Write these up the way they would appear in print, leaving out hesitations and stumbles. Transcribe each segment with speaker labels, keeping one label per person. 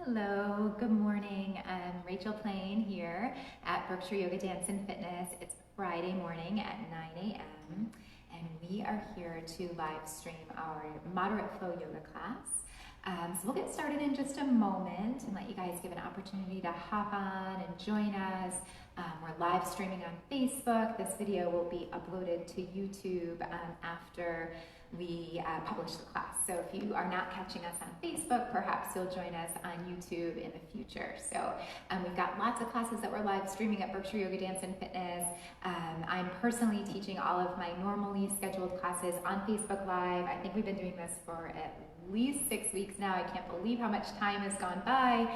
Speaker 1: Hello, good morning. I'm Rachael Plaine here at Berkshire Yoga Dance and Fitness. It's Friday morning at 9 a.m. and we are here to live stream our moderate flow yoga class. So we'll get started in just a moment and let you guys give an opportunity to hop on and join us. We're live streaming on Facebook. This video will be uploaded to YouTube after we publish the class. So if you are not catching us on Facebook, perhaps you'll join us on YouTube in the future. So we've got lots of classes that we're live streaming at Berkshire Yoga Dance and Fitness. I'm personally teaching all of my normally scheduled classes on Facebook Live. I think we've been doing this for at least 6 weeks now. I can't believe how much time has gone by.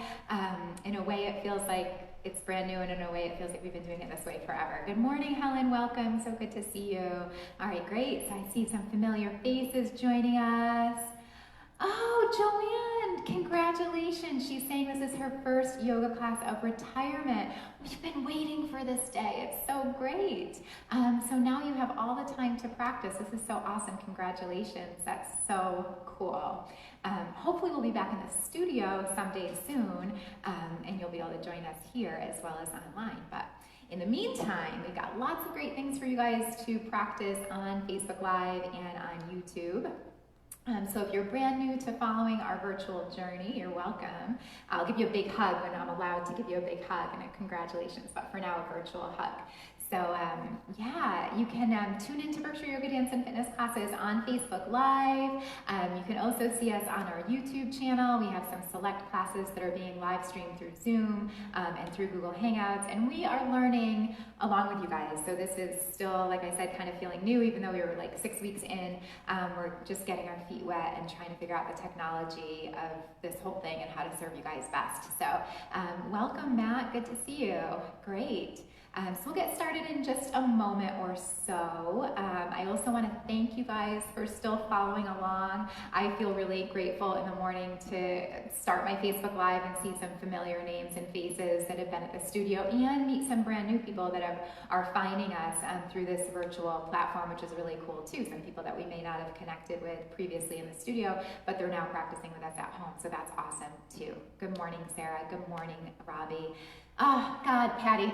Speaker 1: In a way, it feels like it's brand new, and in a way, it feels like we've been doing it this way forever. Good morning, Helen. Welcome. So good to see you. All right, great. So I see some familiar faces joining us. Oh, Joanne, congratulations. She's saying this is her first yoga class of retirement. We've been waiting for this day. It's so great. So now you have all the time to practice. This is so awesome. Congratulations. That's so cool. Hopefully we'll be back in the studio someday soon, and you'll be able to join us here as well as online. But in the meantime, we've got lots of great things for you guys to practice on Facebook Live and on YouTube. So if you're brand new to following our virtual journey, you're welcome. I'll give you a big hug when I'm allowed to give you a big hug and a congratulations, but for now, a virtual hug. So yeah, you can tune into Berkshire Yoga Dance and Fitness classes on Facebook Live. You can also see us on our YouTube channel. We have some select classes that are being live streamed through Zoom and through Google Hangouts, and we are learning along with you guys. So this is still, like I said, kind of feeling new, even though we were like 6 weeks in. We're just getting our feet wet and trying to figure out the technology of this whole thing and how to serve you guys best. So welcome, Matt. Good to see you. Great. So we'll get started in just a moment or so. I also want to thank you guys for still following along. I feel really grateful in the morning to start my Facebook Live and see some familiar names and faces that have been at the studio and meet some brand new people that are finding us through this virtual platform, which is really cool too. Some people that we may not have connected with previously in the studio, but they're now practicing with us at home. So that's awesome too. Good morning, Sarah. Good morning, Robbie. Oh, God, Patty,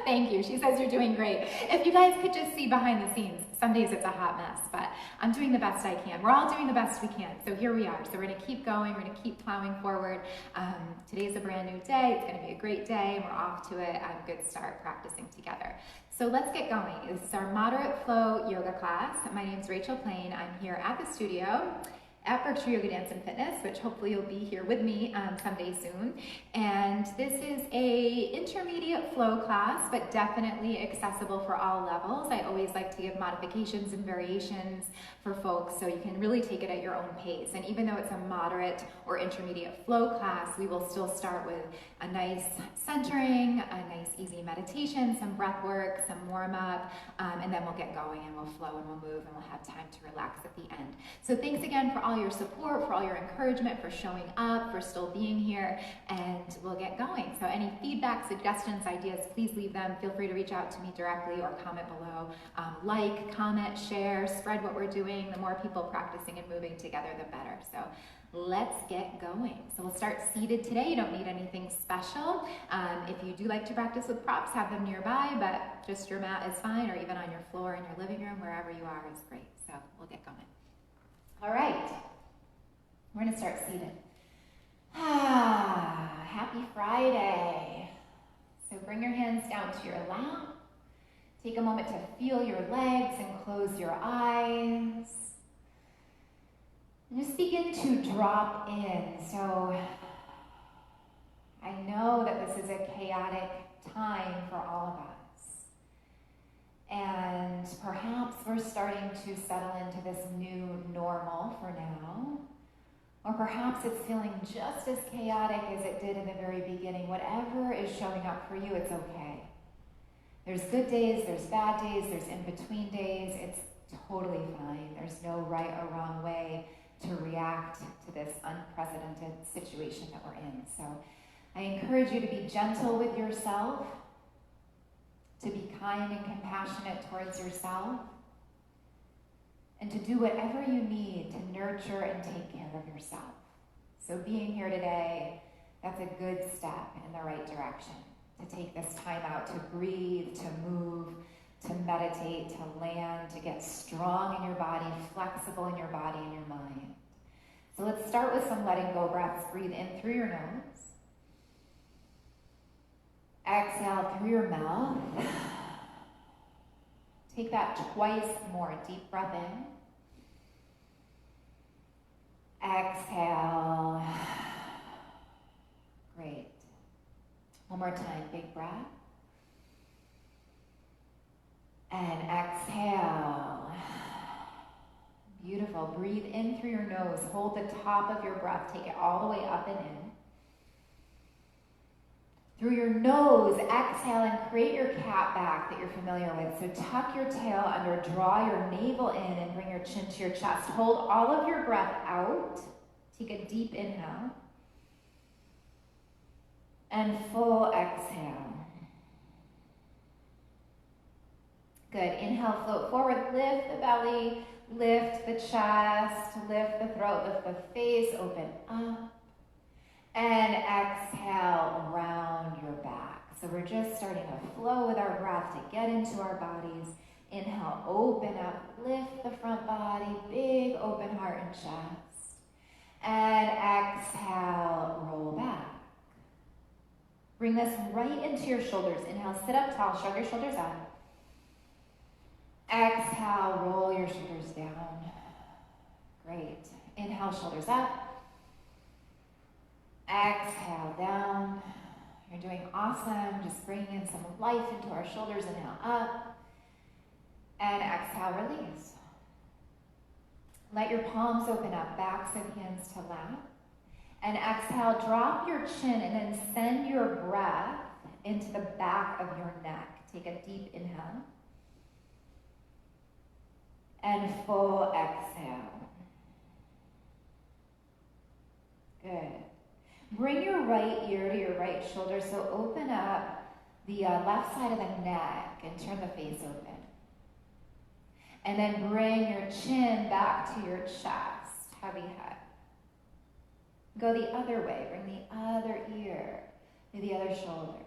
Speaker 1: thank you. She says you're doing great. If you guys could just see behind the scenes, some days it's a hot mess, but I'm doing the best I can. We're all doing the best we can, so here we are. So we're gonna keep going, we're gonna keep plowing forward. Today's a brand new day. It's gonna be a great day, and we're off to a good start practicing together. So let's get going. This is our moderate flow yoga class. My name's Rachael Plaine. I'm here at the studio at Berkshire Yoga Dance and Fitness, which hopefully you'll be here with me someday soon. And this is a intermediate flow class, but definitely accessible for all levels. I always like to give modifications and variations for folks so you can really take it at your own pace. And even though it's a moderate or intermediate flow class, we will still start with a nice centering, a nice easy meditation, some breath work, some warm up, and then we'll get going and we'll flow and we'll move and we'll have time to relax at the end. So thanks again for all your support, for all your encouragement, for showing up, for still being here, and we'll get going. So any feedback, suggestions, ideas, please leave them. Feel free to reach out to me directly or comment below. Like, comment, share, spread what we're doing. The more people practicing and moving together, the better. So let's get going. So we'll start seated today. You don't need anything special. If you do like to practice with props, have them nearby, but just your mat is fine, or even on your floor in your living room, wherever you are is great. So we'll get going. All right, we're gonna start seated. Happy Friday. So bring your hands down to your lap. Take a moment to feel your legs and close your eyes. And just begin to drop in. So I know that this is a chaotic time for all of us. And perhaps we're starting to settle into this new normal for now. Or perhaps it's feeling just as chaotic as it did in the very beginning. Whatever is showing up for you, it's okay. There's good days, there's bad days, there's in-between days. It's totally fine. There's no right or wrong way to react to this unprecedented situation that we're in. So I encourage you to be gentle with yourself, to be kind and compassionate towards yourself, and to do whatever you need to nurture and take care of yourself. So being here today, That's a good step in the right direction. To take this time out to breathe, to move, to meditate, to land, to get strong in your body, flexible in your body and your mind. So let's start with some letting go breaths. Breathe in through your nose. Exhale through your mouth. Take that twice more. Deep breath in. Exhale. Great. One more time, big breath. And exhale. Beautiful. Breathe in through your nose. Hold the top of your breath. Take it all the way up and in. Through your nose, exhale and create your cat back that you're familiar with. So tuck your tail under, draw your navel in, and bring your chin to your chest. Hold all of your breath out. Take a deep inhale. And full exhale. Good. Inhale, float forward. Lift the belly, lift the chest, lift the throat, lift the face, open up. And exhale, round your back. So we're just starting to flow with our breath to get into our bodies. Inhale, open up, lift the front body, big open heart and chest. And exhale, roll back. Bring this right into your shoulders. Inhale, sit up tall, shrug your shoulders up. Exhale, roll your shoulders down. Great. Inhale, shoulders up. Exhale, down. You're doing awesome. Just bringing in some life into our shoulders. Inhale, up. And exhale, release. Let your palms open up, backs of hands to lap. And exhale, drop your chin and then send your breath into the back of your neck. Take a deep inhale. And full exhale. Good. Bring your right ear to your right shoulder. So open up the left side of the neck and turn the face open. And then bring your chin back to your chest, heavy head. Go the other way. Bring the other ear to the other shoulder.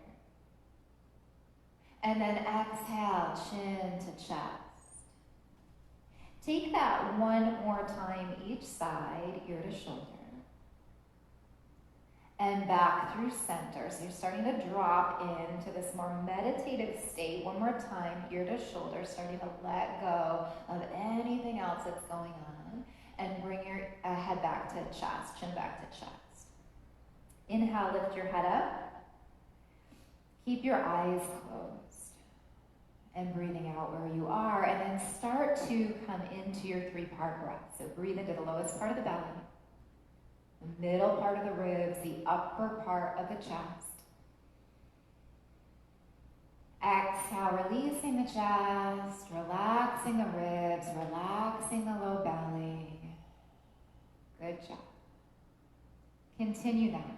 Speaker 1: And then exhale, chin to chest. Take that one more time each side, ear to shoulder. And back through center. So you're starting to drop into this more meditative state. One more time, ear to shoulder, starting to let go of anything else that's going on. And bring your head back to chest, chin back to chest. Inhale, lift your head up. Keep your eyes closed. And breathing out where you are. And then start to come into your three-part breath. So breathe into the lowest part of the belly, the middle part of the ribs, the upper part of the chest. Exhale, releasing the chest, relaxing the ribs, relaxing the low belly. Good job. Continue that.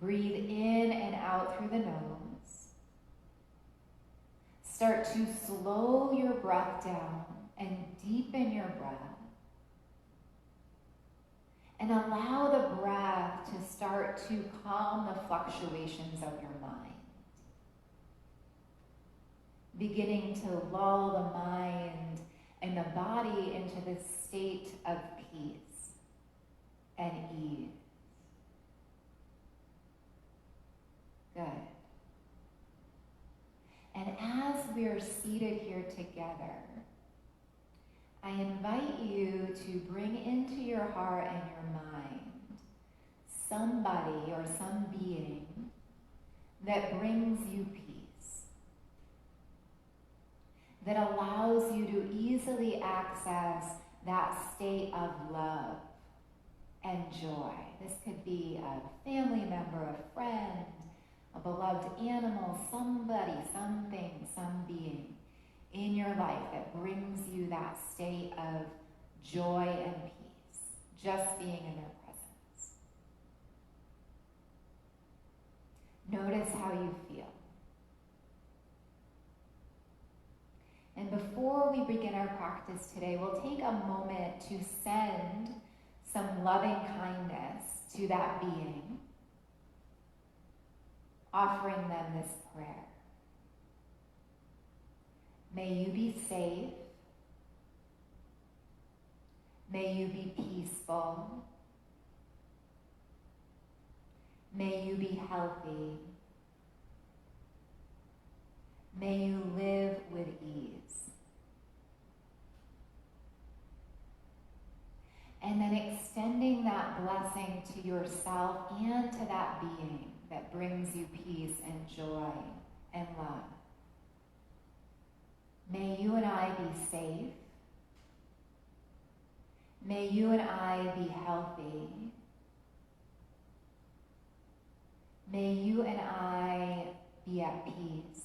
Speaker 1: Breathe in and out through the nose. Start to slow your breath down and deepen your breath. And allow the breath to start to calm the fluctuations of your mind. Beginning to lull the mind and the body into this state of peace and ease. Good. And as we're seated here together, I invite you to bring into your heart and your mind somebody or some being that brings you peace, that allows you to easily access that state of love and joy. This could be a family member, a friend, a beloved animal, somebody, something, some being in your life that brings you that state of joy and peace, just being in their presence. Notice how you feel. And before we begin our practice today, we'll take a moment to send some loving kindness to that being offering them this prayer. May you be safe. May you be peaceful. May you be healthy. May you live with ease. And then extending that blessing to yourself and to that being that brings you peace and joy and love. May you and I be safe. May you and I be healthy. May you and I be at peace.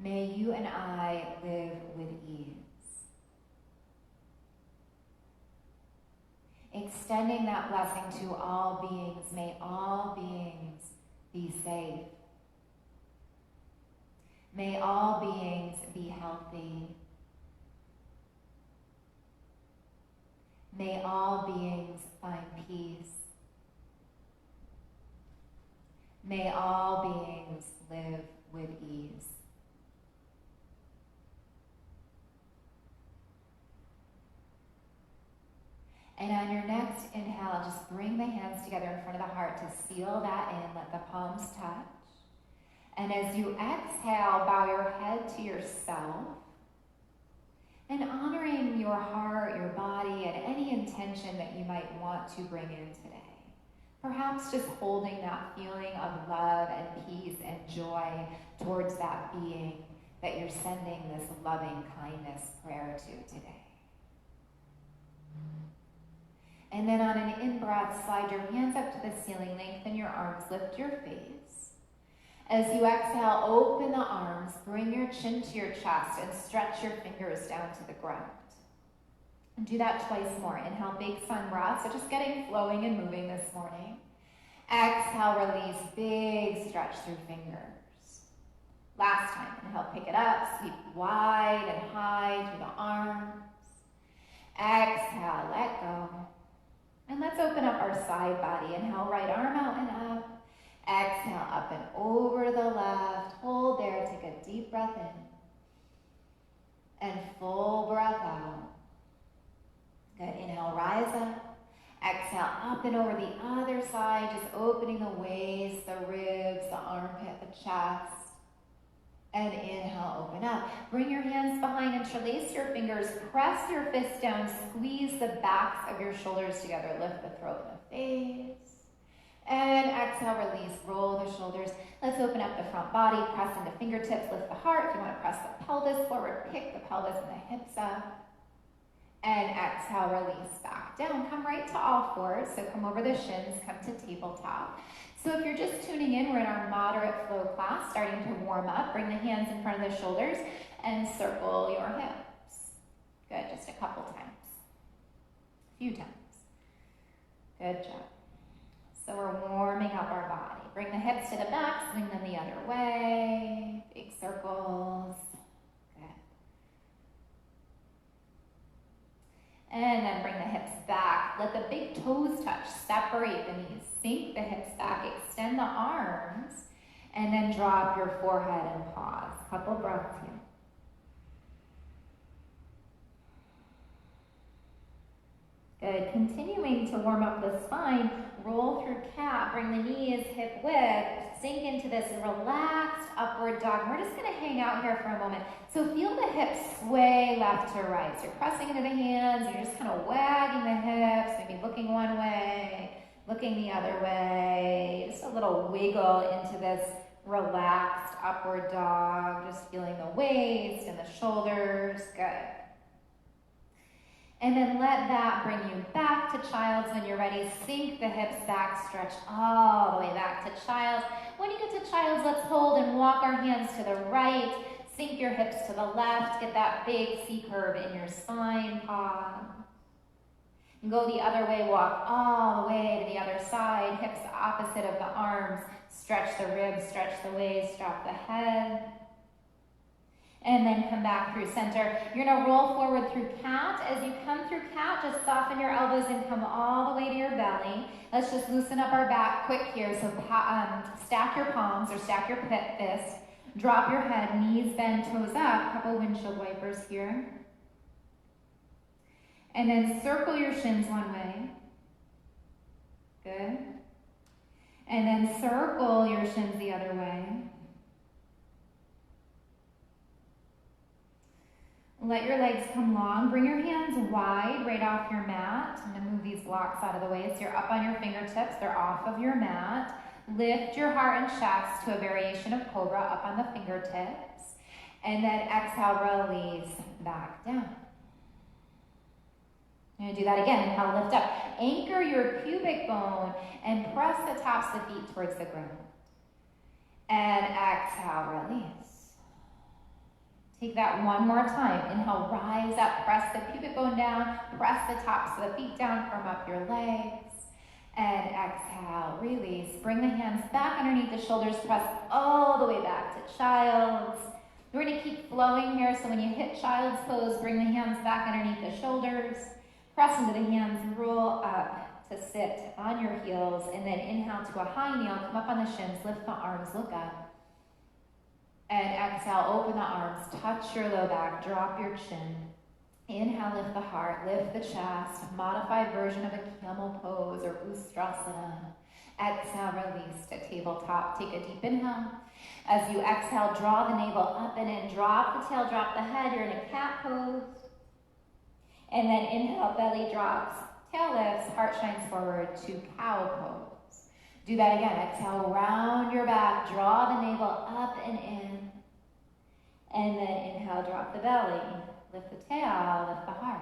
Speaker 1: May you and I live with ease. Extending that blessing to all beings, may all beings be safe. May all beings be healthy. May all beings find peace. May all beings live with ease. And on your next inhale, just bring the hands together in front of the heart to seal that in. Let the palms touch. And as you exhale, bow your head to yourself. And honoring your heart, your body, and any intention that you might want to bring in today. Perhaps just holding that feeling of love and peace and joy towards that being that you're sending this loving kindness prayer to today. And then on an in-breath, slide your hands up to the ceiling, lengthen your arms, lift your face. As you exhale, open the arms, bring your chin to your chest, and stretch your fingers down to the ground. And do that twice more. Inhale, big sun breath, so just getting flowing and moving this morning. Exhale, release, big stretch through fingers. Last time, inhale, pick it up, sweep wide and high through the arms. Exhale, let go. And let's open up our side body. Inhale, right arm out and up. Exhale, up and over the left. Hold there, take a deep breath in. And full breath out. Good, inhale, rise up. Exhale, up and over the other side, just opening the waist, the ribs, the armpit, the chest. And inhale, open up. Bring your hands behind, interlace your fingers, press your fists down, squeeze the backs of your shoulders together, lift the throat and the face. And exhale, release, roll the shoulders. Let's open up the front body, press into fingertips, lift the heart. If you want to press the pelvis forward, kick the pelvis and the hips up. And exhale, release back down. Come right to all fours. So come over the shins, come to tabletop. So if you're just tuning in, we're in our moderate flow class, starting to warm up. Bring the hands in front of the shoulders and circle your hips. Good, just a couple times. A few times. Good job. So we're warming up our body. Bring the hips to the back, swing them the other way. Big circles. And then bring the hips back. Let the big toes touch. Separate the knees. Sink the hips back. Extend the arms. And then drop your forehead and pause. Couple breaths here. Good. Continuing to warm up the spine. Roll through cat. Bring the knees hip width. Sink into this relaxed upward dog. We're just going to hang out here for a moment. So feel the hips sway left to right. So you're pressing into the hands. You're just kind of wagging the hips. Maybe looking one way, looking the other way. Just a little wiggle into this relaxed upward dog. Just feeling the waist and the shoulders. Good. And then let that bring you back to child's when you're ready. Sink the hips back, stretch all the way back to child's. When you get to child's, let's hold and walk our hands to the right. Sink your hips to the left. Get that big C curve in your spine. Pause. And go the other way, walk all the way to the other side. Hips opposite of the arms. Stretch the ribs, stretch the waist, drop the head. And then come back through center. You're gonna roll forward through cat. As you come through cat, just soften your elbows and come all the way to your belly. Let's just loosen up our back quick here. So stack your palms or stack your fists. Drop your head, knees bend, toes up. Couple windshield wipers here. And then circle your shins one way. Good. And then circle your shins the other way. Let your legs come long. Bring your hands wide right off your mat. I'm going to move these blocks out of the way so you're up on your fingertips. They're off of your mat. Lift your heart and chest to a variation of cobra up on the fingertips. And then exhale, release back down. I'm going to do that again. Inhale, lift up. Anchor your pubic bone and press the tops of the feet towards the ground. And exhale, release. Take that one more time. Inhale, rise up, press the pubic bone down, press the tops of the feet down, firm up your legs. And exhale, release. Bring the hands back underneath the shoulders, press all the way back to child's. We're going to keep flowing here, so when you hit child's pose, bring the hands back underneath the shoulders, press into the hands, roll up to sit on your heels, and then inhale to a high kneel, come up on the shins, lift the arms, look up. And exhale, open the arms, touch your low back, drop your chin. Inhale, lift the heart, lift the chest, modified version of a camel pose or ustrasana. Exhale, release to tabletop. Take a deep inhale. As you exhale, draw the navel up and in, drop the tail, drop the head. You're in a cat pose. And then inhale, belly drops, tail lifts, heart shines forward to cow pose. Do that again. Exhale, round your back, draw the navel up and in. And then inhale, drop the belly, lift the tail, lift the heart.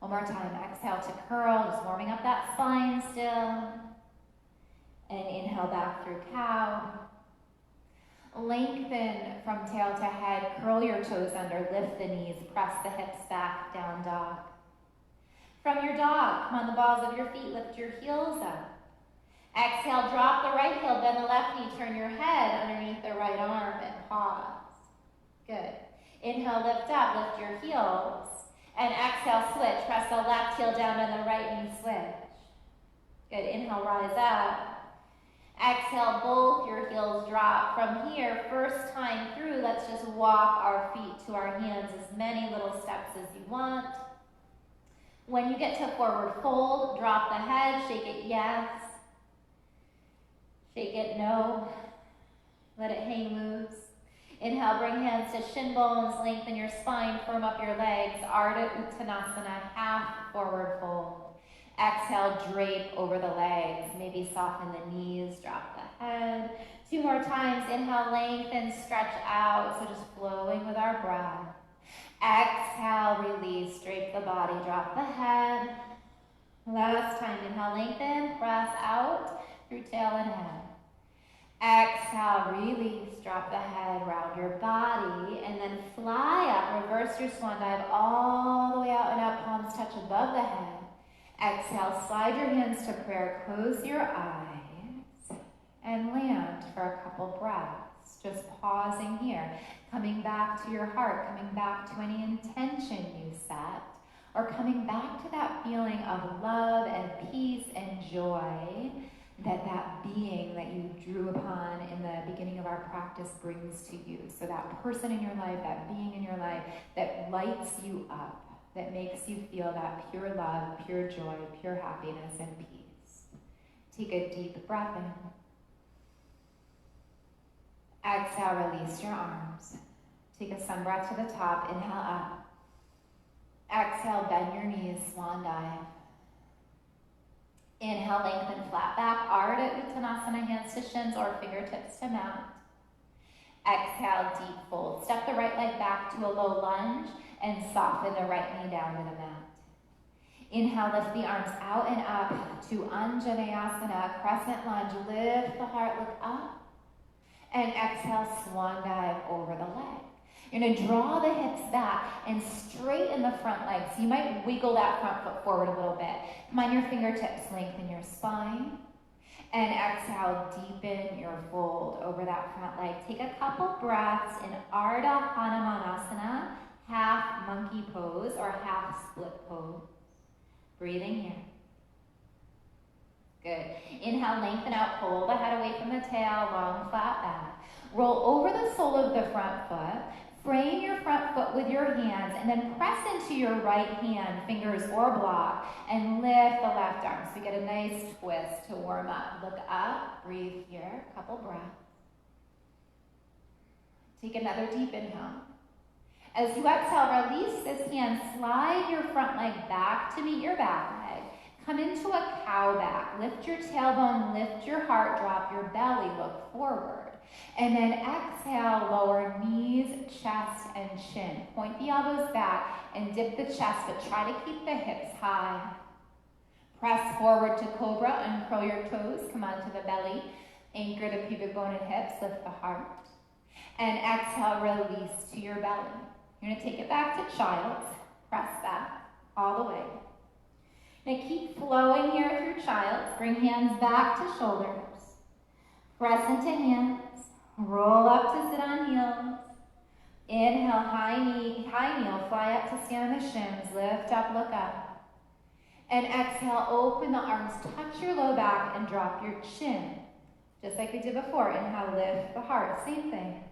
Speaker 1: One more time. Exhale to curl, just warming up that spine still. And inhale back through cow. Lengthen from tail to head, curl your toes under, lift the knees, press the hips back, down dog. From your dog, come on the balls of your feet, lift your heels up. Exhale, drop the right heel, bend the left knee, turn your head underneath the right arm and pause. Good. Inhale, lift up, lift your heels. And exhale, switch. Press the left heel down and the right knee, switch. Good. Inhale, rise up. Exhale, both your heels drop. From here, first time through, let's just walk our feet to our hands, as many little steps as you want. When you get to forward fold, drop the head, shake it yes. Shake it no. Let it hang loose. Inhale, bring hands to shin bones, lengthen your spine, firm up your legs. Ardha Uttanasana, half forward fold. Exhale, drape over the legs. Maybe soften the knees, drop the head. 2 more times. Inhale, lengthen, stretch out. So just flowing with our breath. Exhale, release, drape the body, drop the head. Last time. Inhale, lengthen, press out through tail and head. Exhale, release, drop the head, round your body, and then fly up. Reverse your swan dive all the way out and up, palms touch above the head. Exhale, slide your hands to prayer, close your eyes, and land for a couple breaths. Just pausing here, coming back to your heart, coming back to any intention you set, or coming back to that feeling of love and peace and joy that being that you drew upon in the beginning of our practice brings to you. So that person in your life, that being in your life that lights you up, that makes you feel that pure love, pure joy, pure happiness and peace. Take a deep breath in. Exhale, release your arms. Take a sun breath to the top, inhale up. Exhale, bend your knees, swan dive. Inhale, lengthen, flat back, Ardha Uttanasana, hands to shins or fingertips to mat. Exhale, deep fold. Step the right leg back to a low lunge and soften the right knee down to the mat. Inhale, lift the arms out and up to Anjaneyasana, crescent lunge. Lift the heart, look up. And exhale, swan dive over the leg. You're going to draw the hips back and straighten the front leg. So you might wiggle that front foot forward a little bit. Come on your fingertips, lengthen your spine. And exhale, deepen your fold over that front leg. Take a couple breaths in Ardha Hanumanasana, half monkey pose or half split pose. Breathing here. Good. Inhale, lengthen out, pull the head away from the tail, long, flat back. Roll over the sole of the front foot. Frame your front foot with your hands and then press into your right hand, fingers or block, and lift the left arm. So we get a nice twist to warm up. Look up, breathe here, couple breaths. Take another deep inhale. As you exhale, release this hand, slide your front leg back to meet your back leg. Come into a cow back. Lift your tailbone, lift your heart, drop your belly, look forward. And then exhale, lower knees, chest, and chin. Point the elbows back and dip the chest, but try to keep the hips high. Press forward to cobra, uncurl your toes, come onto the belly. Anchor the pubic bone and hips, lift the heart. And exhale, release to your belly. You're gonna take it back to child's. Press back all the way. Now keep flowing here through child's. Bring hands back to shoulders. Press into hands. Roll up to sit on heels. Inhale, high kneel, fly up to stand on the shins. Lift up, look up. And exhale, open the arms, touch your low back and drop your chin. Just like we did before. Inhale, lift the heart, same thing.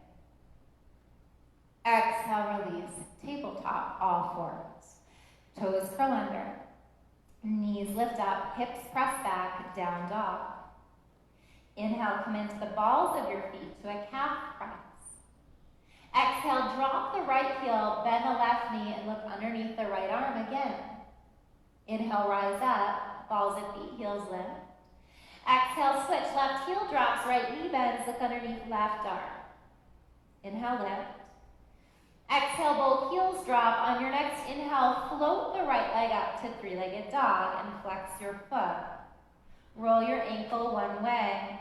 Speaker 1: Exhale, release, tabletop, all fours. Toes curl under. Knees lift up, hips press back, down dog. Inhale, come into the balls of your feet to a calf press. Exhale, drop the right heel, bend the left knee, and look underneath the right arm again. Inhale, rise up, balls of feet, heels lift. Exhale, switch, left heel drops, right knee bends, look underneath left arm. Inhale, lift. Exhale, both heels drop. On your next inhale, float the right leg up to three-legged dog and flex your foot. Roll your ankle one way.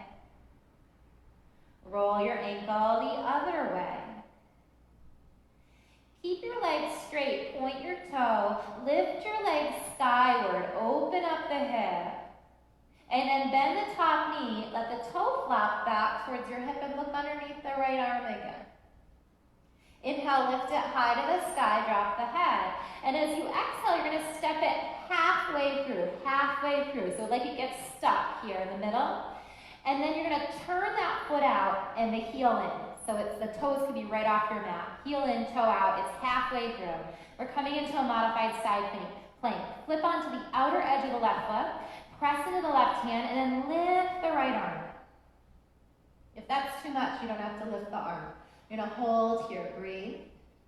Speaker 1: Roll your ankle the other way. Keep your legs straight, point your toe, lift your legs skyward, open up the hip, and then bend the top knee, let the toe flap back towards your hip and look underneath the right arm again. Inhale, lift it high to the sky, drop the head. And as you exhale, you're gonna step it halfway through. So like it gets stuck here in the middle. And then you're gonna turn that foot out and the heel in. So it's the toes could be right off your mat. Heel in, toe out, it's halfway through. We're coming into a modified side plank. Flip onto the outer edge of the left foot, press into the left hand, and then lift the right arm. If that's too much, you don't have to lift the arm. You're gonna hold here, breathe.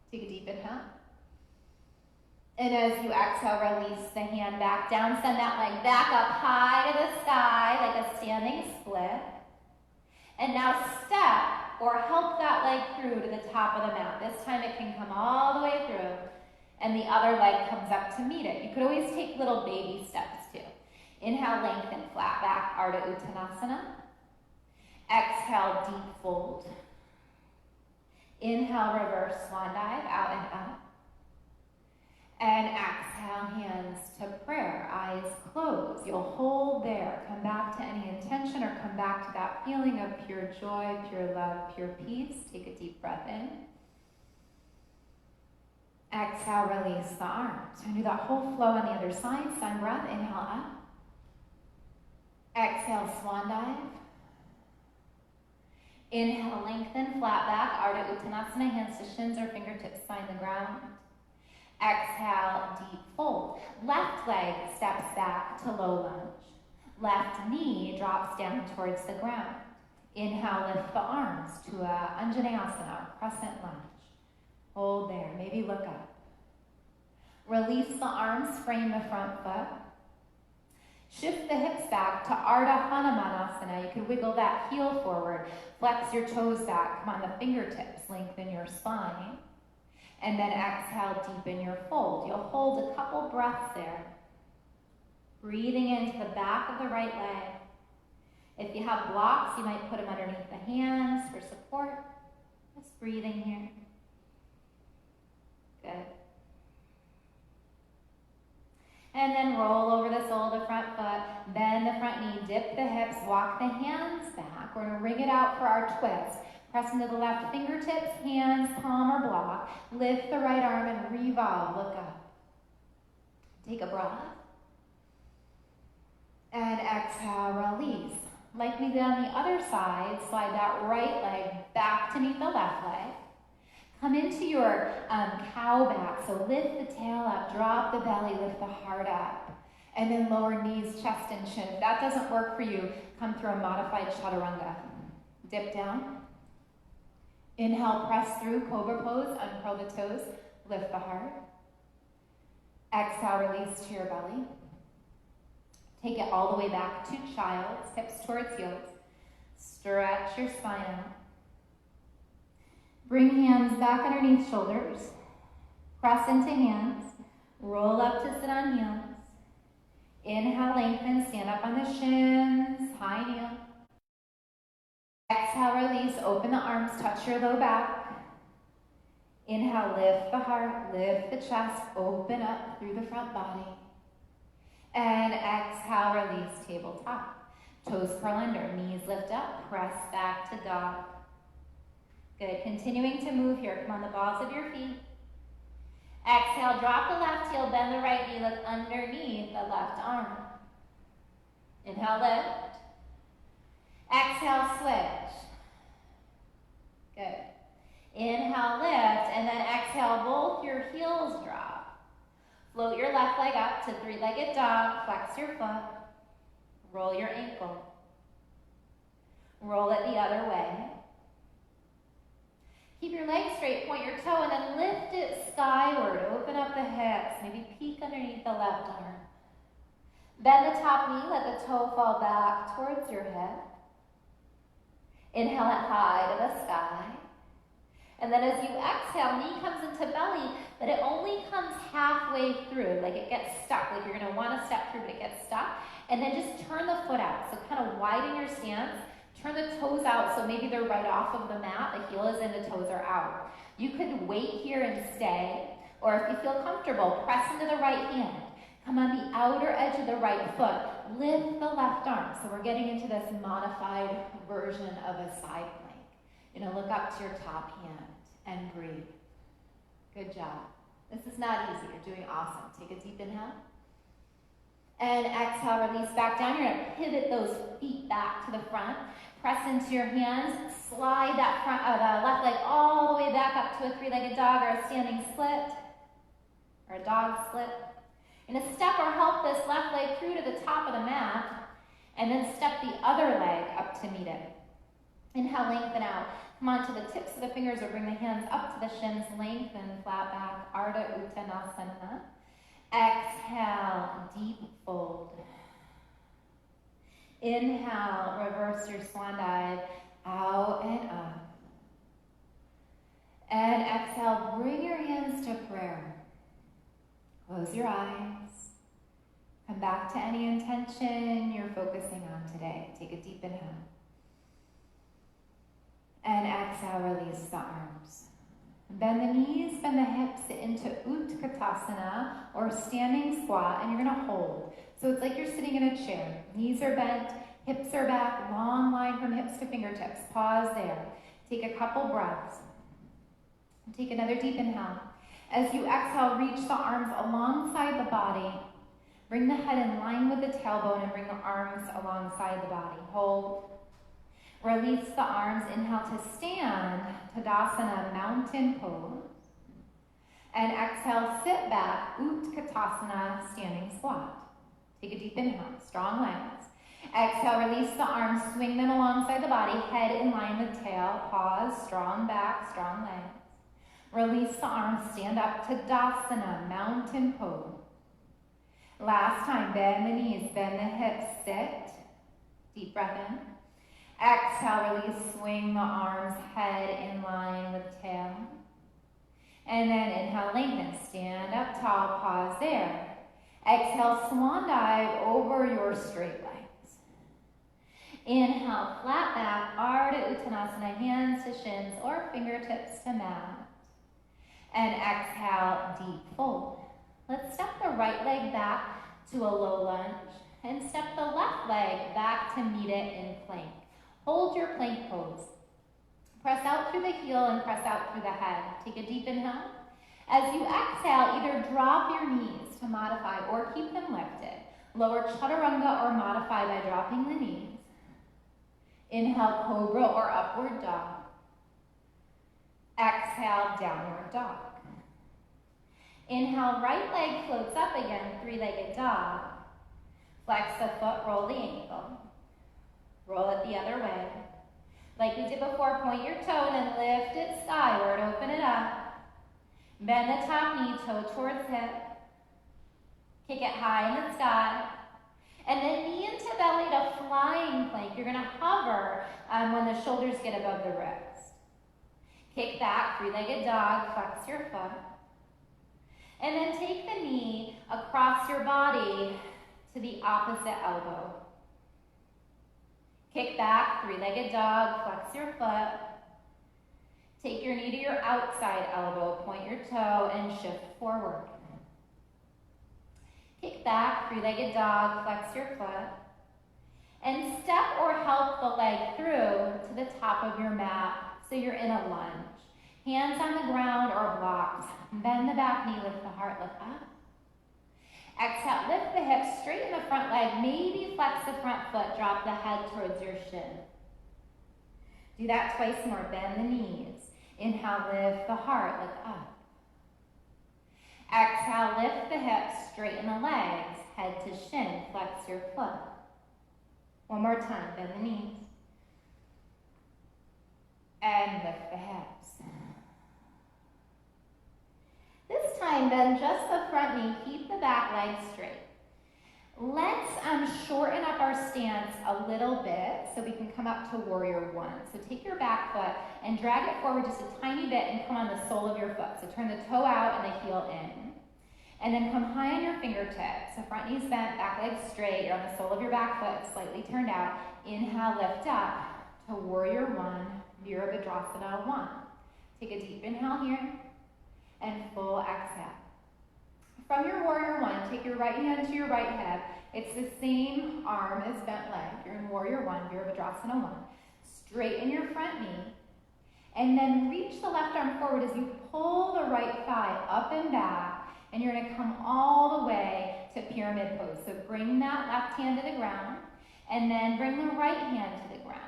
Speaker 1: Take a deep inhale. And as you exhale, release the hand back down. Send that leg back up high to the sky like a standing split. And now step or help that leg through to the top of the mat. This time it can come all the way through and the other leg comes up to meet it. You could always take little baby steps too. Inhale, lengthen, flat back, Ardha Uttanasana. Exhale, deep fold. Inhale, reverse swan dive, out and up. And exhale, hands to prayer, eyes closed. You'll hold there. Come back to any intention or come back to that feeling of pure joy, pure love, pure peace. Take a deep breath in. Exhale, release the arms. And do that whole flow on the other side. Sun breath, inhale up. Exhale, swan dive. Inhale, lengthen, flat back, Ardha Uttanasana, hands to shins or fingertips find the ground. Exhale, deep fold. Left leg steps back to low lunge. Left knee drops down towards the ground. Inhale, lift the arms to a Anjaneyasana, crescent lunge. Hold there, maybe look up. Release the arms, frame the front foot. Shift the hips back to Ardha Hanumanasana. You can wiggle that heel forward. Flex your toes back. Come on the fingertips. Lengthen your spine. And then exhale, deepen your fold. You'll hold a couple breaths there. Breathing into the back of the right leg. If you have blocks, you might put them underneath the hands for support. Just breathing here. Good. And then roll over the sole of the front foot, bend the front knee, dip the hips, walk the hands back. We're gonna ring it out for our twist. Press into the left fingertips, hands, palm or block. Lift the right arm and revolve, look up. Take a breath. And exhale, release. Like we did on the other side, slide that right leg back to meet the left leg. Come into your cow back, so lift the tail up, drop the belly, lift the heart up. And then lower knees, chest, and chin. If that doesn't work for you, come through a modified chaturanga. Dip down. Inhale, press through, cobra pose, uncurl the toes, lift the heart. Exhale, release to your belly. Take it all the way back to child's, hips towards heels. Stretch your spine out. Bring hands back underneath shoulders. Press into hands. Roll up to sit on heels. Inhale, lengthen, stand up on the shins, high kneel. Exhale, release, open the arms, touch your low back. Inhale, lift the heart, lift the chest, open up through the front body. And exhale, release, tabletop. Toes curl under, knees lift up, press back to dog. Good, continuing to move here. Come on the balls of your feet. Exhale, drop the left heel, bend the right knee, look underneath the left arm. Inhale, lift. Exhale, switch. Good. Inhale, lift, and then exhale, both your heels drop. Float your left leg up to three-legged dog, flex your foot, roll your ankle. Roll it the other way. Keep your legs straight, point your toe, and then lift it skyward. Open up the hips, maybe peek underneath the left arm. Bend the top knee, let the toe fall back towards your hip. Inhale it high to the sky. And then as you exhale, knee comes into belly, but it only comes halfway through, like it gets stuck, like you're gonna wanna step through, but it gets stuck. And then just turn the foot out, so kind of widen your stance. Turn the toes out, so maybe they're right off of the mat, the heel is in, the toes are out. You could wait here and stay, or if you feel comfortable, press into the right hand. Come on the outer edge of the right foot, lift the left arm. So we're getting into this modified version of a side plank. You know, look up to your top hand and breathe. Good job. This is not easy, you're doing awesome. Take a deep inhale. And exhale, release back down. You're gonna pivot those feet back to the front. Press into your hands, slide that the left leg all the way back up to a three-legged dog or a standing split, or a dog split. You're gonna step or help this left leg through to the top of the mat, and then step the other leg up to meet it. Inhale, lengthen out. Come on to the tips of the fingers or bring the hands up to the shins, lengthen, flat back, Ardha Uttanasana. Exhale, deep fold. Inhale, reverse your swan dive, out and up. And exhale, bring your hands to prayer. Close your eyes. Come back to any intention you're focusing on today. Take a deep inhale. And exhale, release the arms. Bend the knees, bend the hips into Utkatasana, or standing squat, and you're gonna hold. So it's like you're sitting in a chair. Knees are bent, hips are back, long line from hips to fingertips. Pause there. Take a couple breaths. Take another deep inhale. As you exhale, reach the arms alongside the body. Bring the head in line with the tailbone and bring the arms alongside the body. Hold. Release the arms. Inhale to stand, Tadasana, mountain pose. And exhale, sit back, Utkatasana, standing squat. Take a deep inhale, strong legs. Exhale, release the arms, swing them alongside the body, head in line with tail. Pause, strong back, strong legs. Release the arms, stand up, Tadasana, mountain pose. Last time, bend the knees, bend the hips, sit. Deep breath in. Exhale, release, swing the arms, head in line with tail. And then inhale, lengthen, stand up tall, pause there. Exhale, swan dive over your straight legs. Inhale, flat back, Ardha Uttanasana, hands to shins or fingertips to mat. And exhale, deep fold. Let's step the right leg back to a low lunge. And step the left leg back to meet it in plank. Hold your plank pose. Press out through the heel and press out through the head. Take a deep inhale. As you exhale, either drop your knees to modify or keep them lifted. Lower chaturanga or modify by dropping the knees. Inhale, cobra or upward dog. Exhale, downward dog. Inhale, right leg floats up again, three-legged dog. Flex the foot, roll the ankle. Roll it the other way. Like we did before, point your toe and then lift it skyward, open it up. Bend the top knee, toe towards hip. Kick it high in the sky. And then knee into belly to flying plank. You're gonna hover when the shoulders get above the wrist. Kick back, three-legged dog, flex your foot. And then take the knee across your body to the opposite elbow. Kick back, three-legged dog, flex your foot. Take your knee to your outside elbow, point your toe, and shift forward. Kick back, three-legged dog, flex your foot. And step or help the leg through to the top of your mat so you're in a lunge. Hands on the ground or blocks. Bend the back knee, lift the heart, look up. Exhale, lift the hips, straighten the front leg, maybe flex the front foot, drop the head towards your shin. Do that twice more, bend the knees. Inhale, lift the heart, look up. Exhale, lift the hips, straighten the legs, head to shin, flex your foot. One more time, bend the knees. And lift the hips. This time, bend just the front knee, keep the back leg straight. Let's shorten up our stance a little bit so we can come up to warrior one. So take your back foot and drag it forward just a tiny bit and come on the sole of your foot. So turn the toe out and the heel in. And then come high on your fingertips. So front knee's bent, back leg straight. You're on the sole of your back foot, slightly turned out. Inhale, lift up to warrior one, Virabhadrasana one. Take a deep inhale here and full exhale. From your warrior one, take your right hand to your right hip. It's the same arm as bent leg. You're in warrior one, Virabhadrasana one. Straighten your front knee. And then reach the left arm forward as you pull the right thigh up and back. And you're gonna come all the way to pyramid pose. So bring that left hand to the ground. And then bring the right hand to the ground.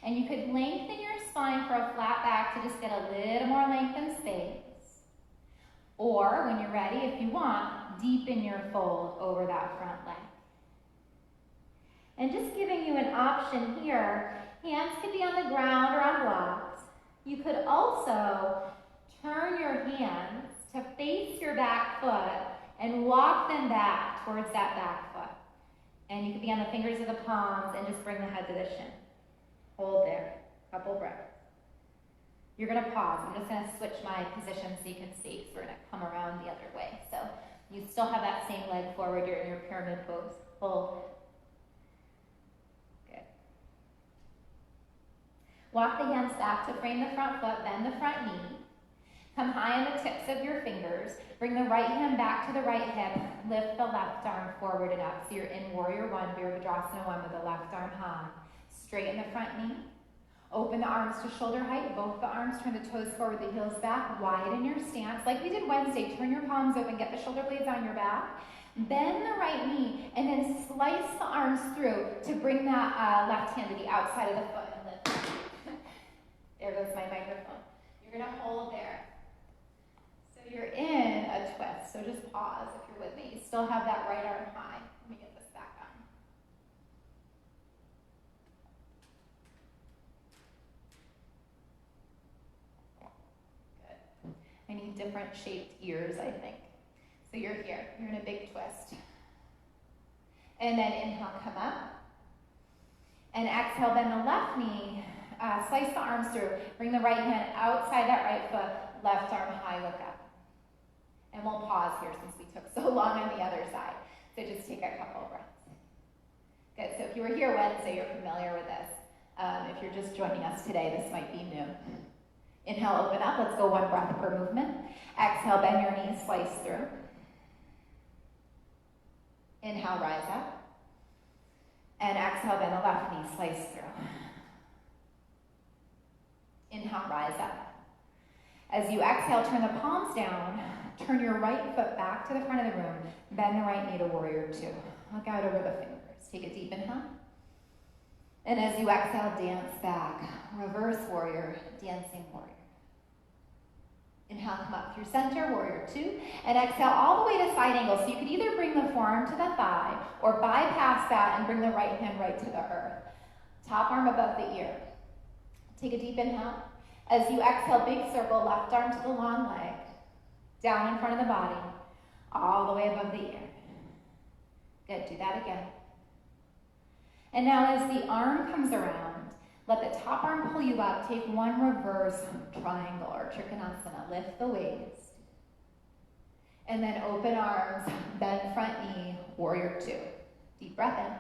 Speaker 1: And you could lengthen your spine for a flat back to just get a little more length and space. Or, when you're ready, if you want, deepen your fold over that front leg. And just giving you an option here, hands can be on the ground or on blocks. You could also turn your hands to face your back foot and walk them back towards that back foot. And you could be on the fingers of the palms and just bring the head to the shin. Hold there, couple breaths. You're gonna pause. I'm just gonna switch my position so you can see, because we're gonna come around the other way. So you still have that same leg forward. You're in your pyramid pose. Hold. Good. Walk the hands back to frame the front foot, bend the front knee. Come high on the tips of your fingers. Bring the right hand back to the right hip. Lift the left arm forward and up. So you're in warrior one, Virabhadrasana one, with the left arm high. Straighten the front knee. Open the arms to shoulder height. Both the arms, turn the toes forward, the heels back. Widen your stance. Like we did Wednesday, turn your palms open, get the shoulder blades on your back. Bend the right knee, and then slice the arms through to bring that left hand to the outside of the foot and lift. There goes my microphone. You're gonna hold there. So you're in a twist, so just pause if you're with me. You still have that right arm high. Let me get this back on. Good. I need different shaped ears, I think. So you're here, you're in a big twist. And then inhale, come up. And exhale, bend the left knee, slice the arms through. Bring the right hand outside that right foot, left arm high, look up. And we'll pause here since we took so long on the other side. So just take a couple of breaths. Good, so if you were here Wednesday, you're familiar with this. If you're just joining us today, this might be new. Inhale, open up. Let's go one breath per movement. Exhale, bend your knees, slice through. Inhale, rise up. And exhale, bend the left knee, slice through. Inhale, rise up. As you exhale, turn the palms down. Turn your right foot back to the front of the room. Bend the right knee to warrior two. Look out over the fingers. Take a deep inhale. And as you exhale, dance back. Reverse warrior, dancing warrior. Inhale, come up through center, warrior two. And exhale all the way to side angle. So you could either bring the forearm to the thigh or bypass that and bring the right hand right to the earth. Top arm above the ear. Take a deep inhale. As you exhale, big circle, left arm to the long leg. Down in front of the body. All the way above the ear. Good, do that again. And now as the arm comes around, let the top arm pull you up. Take one reverse triangle or trikonasana. Lift the waist. And then open arms, bend front knee, warrior two. Deep breath in.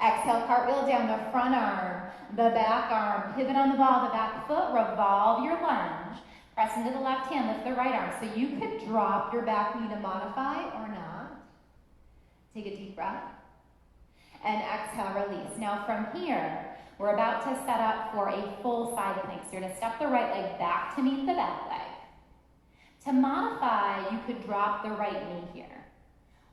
Speaker 1: Exhale, cartwheel down the front arm, the back arm, pivot on the ball, the back foot, revolve your lunge. Press into the left hand, lift the right arm. So you could drop your back knee to modify or not. Take a deep breath. And exhale, release. Now from here, we're about to set up for a full side plank. So you're going to step the right leg back to meet the back leg. To modify, you could drop the right knee here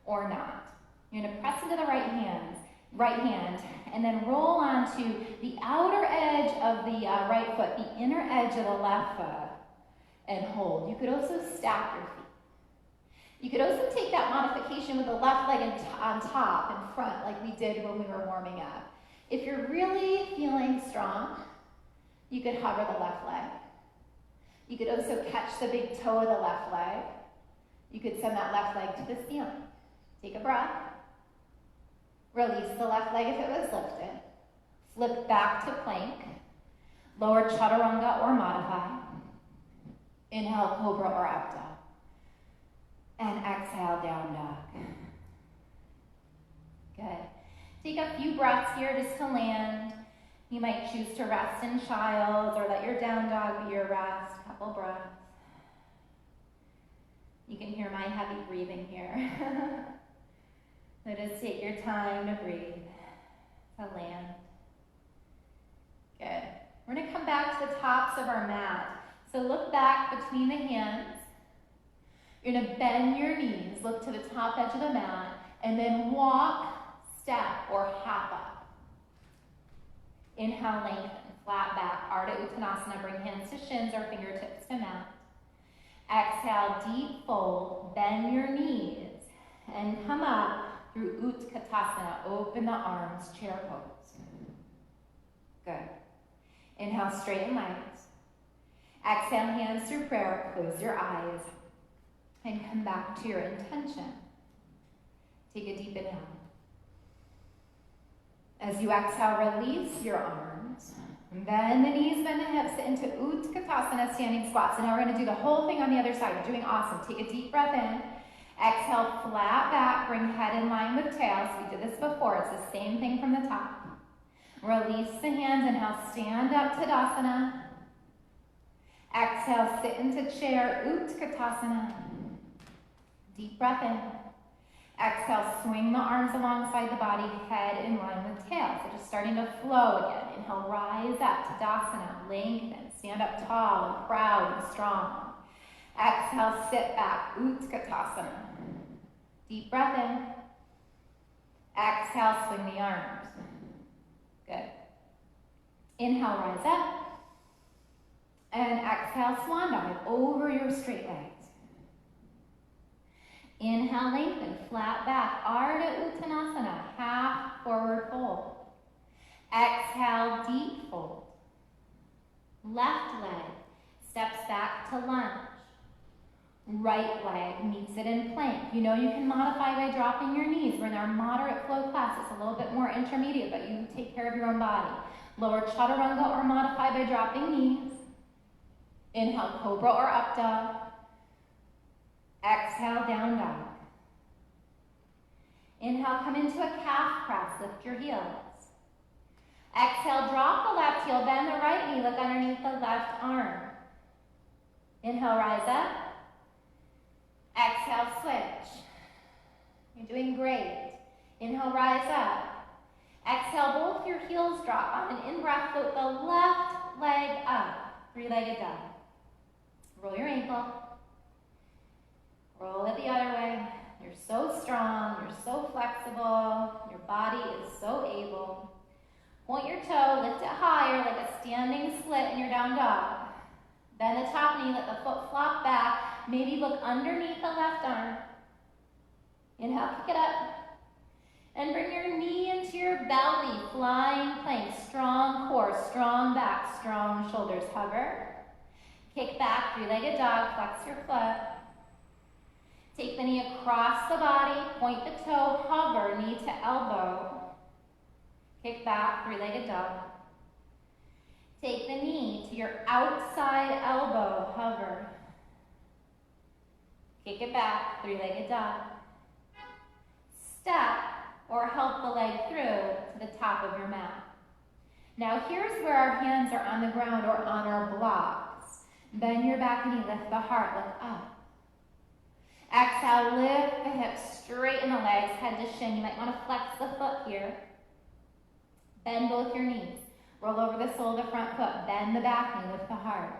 Speaker 1: or not. You're going to press into the right hand, and then roll onto the outer edge of the right foot, the inner edge of the left foot, and hold. You could also stack your feet. You could also take that modification with the left leg on top and front like we did when we were warming up. If you're really feeling strong, you could hover the left leg. You could also catch the big toe of the left leg. You could send that left leg to the ceiling. Take a breath. Release the left leg if it was lifted. Flip back to plank. Lower chaturanga or modify. Inhale, cobra or up dog. And exhale, down dog. Good. Take a few breaths here just to land. You might choose to rest in child or let your down dog be your rest. Couple breaths. You can hear my heavy breathing here. So just take your time to breathe, to land. Good. We're going to come back to the tops of our mat. So look back between the hands. You're going to bend your knees, look to the top edge of the mat, and then walk, step, or hop up. Inhale, lengthen, flat back, Ardha Uttanasana. Bring hands to shins or fingertips to mat. Exhale, deep fold, bend your knees, and come up through Utkatasana. Open the arms, chair pose. Good. Inhale, straighten legs. Exhale, hands through prayer. Close your eyes. And come back to your intention. Take a deep inhale. As you exhale, release your arms. Bend the knees, bend the hips into Utkatasana, standing squats. And now we're going to do the whole thing on the other side. You're doing awesome. Take a deep breath in. Exhale, flat back. Bring head in line with tail. So we did this before. It's the same thing from the top. Release the hands. Inhale, stand up, Tadasana. Exhale, sit into chair, Utkatasana. Deep breath in. Exhale, swing the arms alongside the body, head in line with tail. So just starting to flow again. Inhale, rise up, Tadasana, lengthen. Stand up tall and proud and strong. Exhale, sit back, Utkatasana. Deep breath in. Exhale, swing the arms. Good. Inhale, rise up. And exhale, swan dive over your straight legs. Inhale, lengthen, flat back, Ardha Uttanasana, half forward fold. Exhale, deep fold. Left leg steps back to lunge. Right leg meets it in plank. You know you can modify by dropping your knees. We're in our moderate flow class. It's a little bit more intermediate, but you take care of your own body. Lower chaturanga or modify by dropping knees. Inhale, cobra or up dog. Exhale, down dog. Inhale, come into a calf press. Lift your heels. Exhale, drop the left heel, bend the right knee, look underneath the left arm. Inhale, rise up. Exhale, switch. You're doing great. Inhale, rise up. Exhale, both your heels drop. On an in-breath, float the left leg up. Three-legged dog. Roll your ankle. Roll it the other way. You're so strong. You're so flexible. Your body is so able. Point your toe. Lift it higher like a standing split in your down dog. Bend the top knee. Let the foot flop back. Maybe look underneath the left arm. Inhale, kick it up. And bring your knee into your belly, flying plank, strong core, strong back, strong shoulders. Hover. Kick back, three-legged dog, flex your foot. Take the knee across the body, point the toe, hover, knee to elbow. Kick back, three-legged dog. Take the knee to your outside elbow, hover. Kick it back, three-legged dog. Step or help the leg through to the top of your mat. Now here's where our hands are on the ground or on our blocks. Bend your back knee, lift the heart, look up. Exhale, lift the hips, straighten the legs, head to shin. You might want to flex the foot here. Bend both your knees. Roll over the sole of the front foot. Bend the back knee, lift the heart.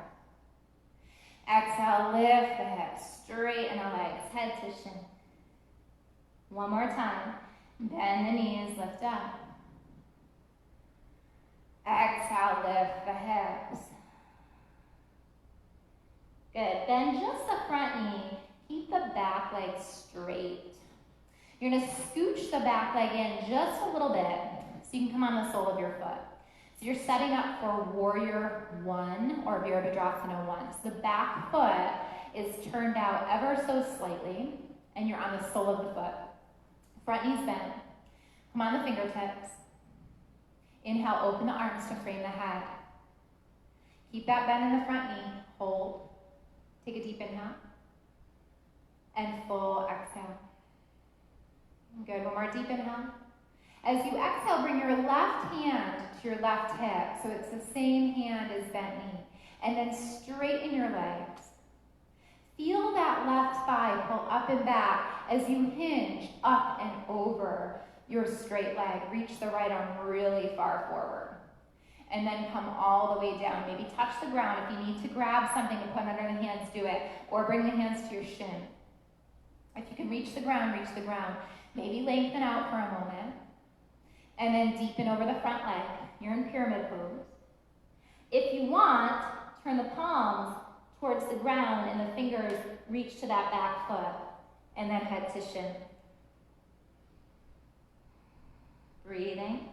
Speaker 1: Exhale, lift the hips, straighten the legs, head to shin. One more time. Bend the knees, lift up. Exhale, lift the hips. Good. Bend just the front knee. Keep the back leg straight. You're going to scooch the back leg in just a little bit so you can come on the sole of your foot. So you're setting up for warrior one or Virabhadrasana 1. So the back foot is turned out ever so slightly and you're on the sole of the foot. Front knees bent. Come on the fingertips. Inhale, open the arms to frame the head. Keep that bend in the front knee. Hold. Take a deep inhale. And full exhale. Good. One more deep inhale. As you exhale, bring your left hand to your left hip. So it's the same hand as bent knee. And then straighten your legs. Feel that left thigh pull up and back as you hinge up and over your straight leg. Reach the right arm really far forward. And then come all the way down. Maybe touch the ground. If you need to grab something and put under the hands, do it. Or bring the hands to your shin. If you can reach the ground, reach the ground. Maybe lengthen out for a moment. And then deepen over the front leg. You're in pyramid pose. If you want, turn the palms towards the ground and the fingers reach to that back foot. And then head to shin. Breathing.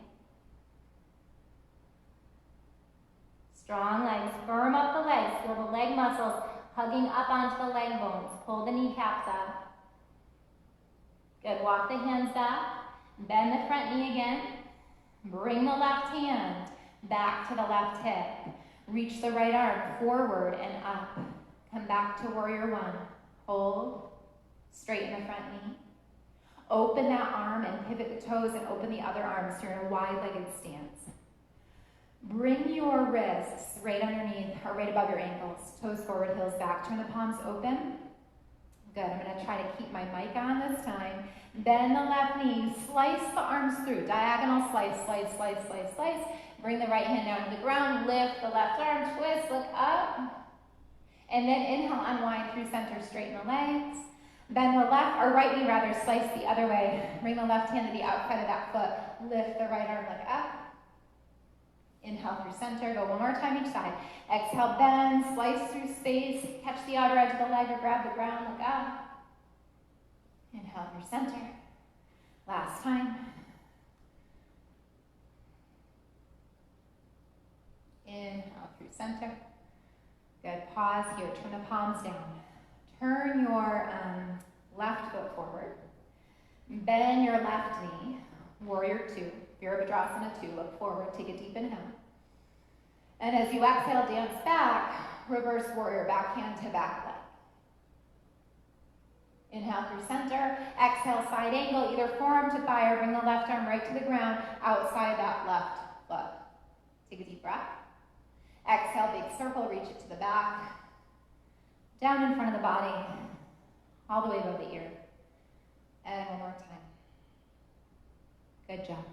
Speaker 1: Strong legs. Firm up the legs. Feel the leg muscles hugging up onto the leg bones. Pull the kneecaps up. Good. Walk the hands back. Bend the front knee again. Bring the left hand back to the left hip. Reach the right arm forward and up. Come back to warrior one. Hold. Straighten the front knee. Open that arm and pivot the toes and open the other arm so you're in a wide-legged stance. Bring your wrists right underneath or right above your ankles. Toes forward, heels back. Turn the palms open. Good. I'm going to try to keep my mic on this time. Bend the left knee. Slice the arms through. Diagonal slice, slice, slice, slice, slice. Bring the right hand down to the ground. Lift the left arm. Twist. Look up. And then inhale, unwind through center. Straighten the legs. Bend the left, or right knee rather, slice the other way. Bring the left hand to the outside of that foot. Lift the right arm, look up. Inhale through center, go one more time each side. Exhale, bend, slice through space, catch the outer edge of the leg or grab the ground, look up. Inhale through center. Last time. Inhale through center. Good, pause here, turn the palms down. Turn your left foot forward. Bend your left knee. Warrior two. Virabhadrasana 2. Look forward. Take a deep inhale. And as you exhale, dance back. Reverse warrior. Back hand to back leg. Inhale through center. Exhale, side angle. Either forearm to thigh or bring the left arm right to the ground outside that left foot. Take a deep breath. Exhale, big circle. Reach it to the back. Down in front of the body, all the way above the ear. And one more time. Good job.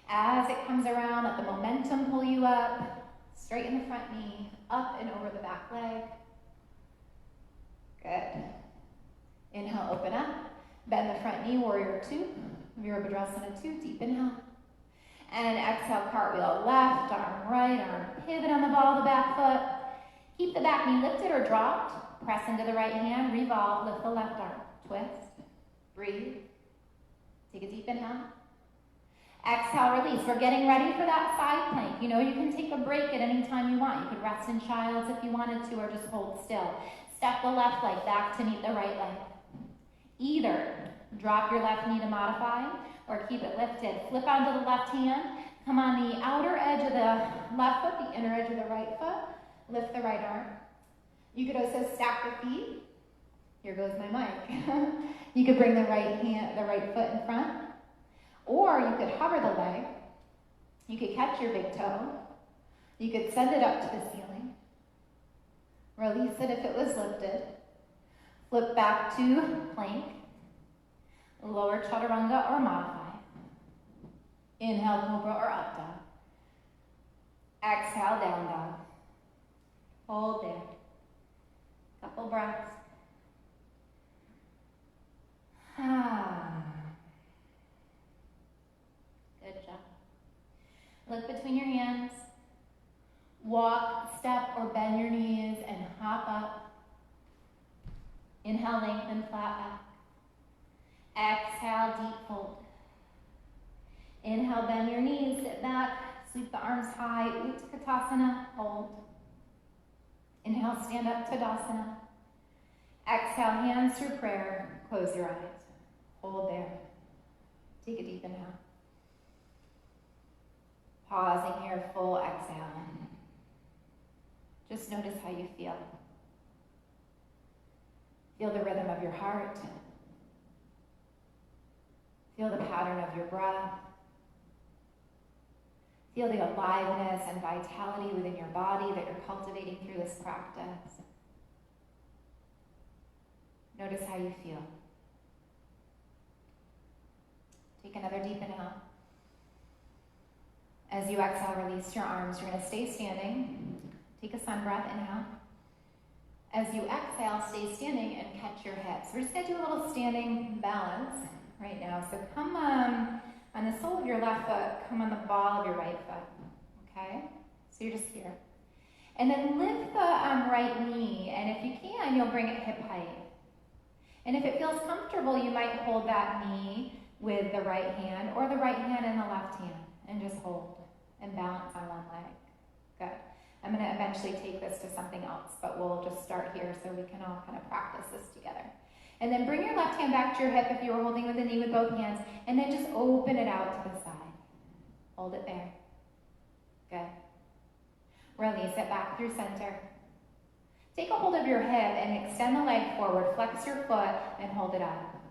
Speaker 1: As it comes around, let the momentum pull you up, straighten the front knee, up and over the back leg. Good. Inhale, open up. Bend the front knee, warrior two. Virabhadrasana 2, deep inhale. And exhale, cartwheel left, arm right, arm pivot on the ball of the back foot. Keep the back knee lifted or dropped. Press into the right hand, revolve, lift the left arm. Twist, breathe. Take a deep inhale. Exhale, release. We're getting ready for that side plank. You know, you can take a break at any time you want. You could rest in child's if you wanted to, or just hold still. Step the left leg back to meet the right leg. Either drop your left knee to modify, or keep it lifted. Flip onto the left hand. Come on the outer edge of the left foot, the inner edge of the right foot. Lift the right arm. You could also stack the feet. Here goes my mic. You could bring the right foot in front. Or you could hover the leg. You could catch your big toe. You could send it up to the ceiling. Release it if it was lifted. Flip back to plank. Lower chaturanga or modify. Inhale, cobra or up dog. Exhale, down dog. Hold there. Couple breaths. Good job. Look between your hands. Walk, step, or bend your knees and hop up. Inhale, lengthen, flat back. Exhale, deep fold. Inhale, bend your knees, sit back, sweep the arms high, Utkatasana, hold. Inhale, stand up, Tadasana. Exhale, hands through prayer, close your eyes. Hold there. Take a deep inhale. Pausing here, full exhale. Just notice how you feel. Feel the rhythm of your heart. Feel the pattern of your breath. Feel the aliveness and vitality within your body that you're cultivating through this practice. Notice how you feel. Take another deep inhale. As you exhale, release your arms. You're going to stay standing. Take a sun breath, inhale. As you exhale, stay standing and catch your hips. We're just going to do a little standing balance right now. So come on the sole of your left foot, come on the ball of your right foot, okay? So you're just here. And then lift the right knee, and if you can, you'll bring it hip height. And if it feels comfortable, you might hold that knee with the right hand, or the right hand and the left hand, and just hold and balance on one leg. Good. I'm going to eventually take this to something else, but we'll just start here so we can all kind of practice this together. And then bring your left hand back to your hip if you were holding with the knee with both hands, and then just open it out to the side. Hold it there. Good. Release it back through center. Take a hold of your hip and extend the leg forward, flex your foot, and hold it up.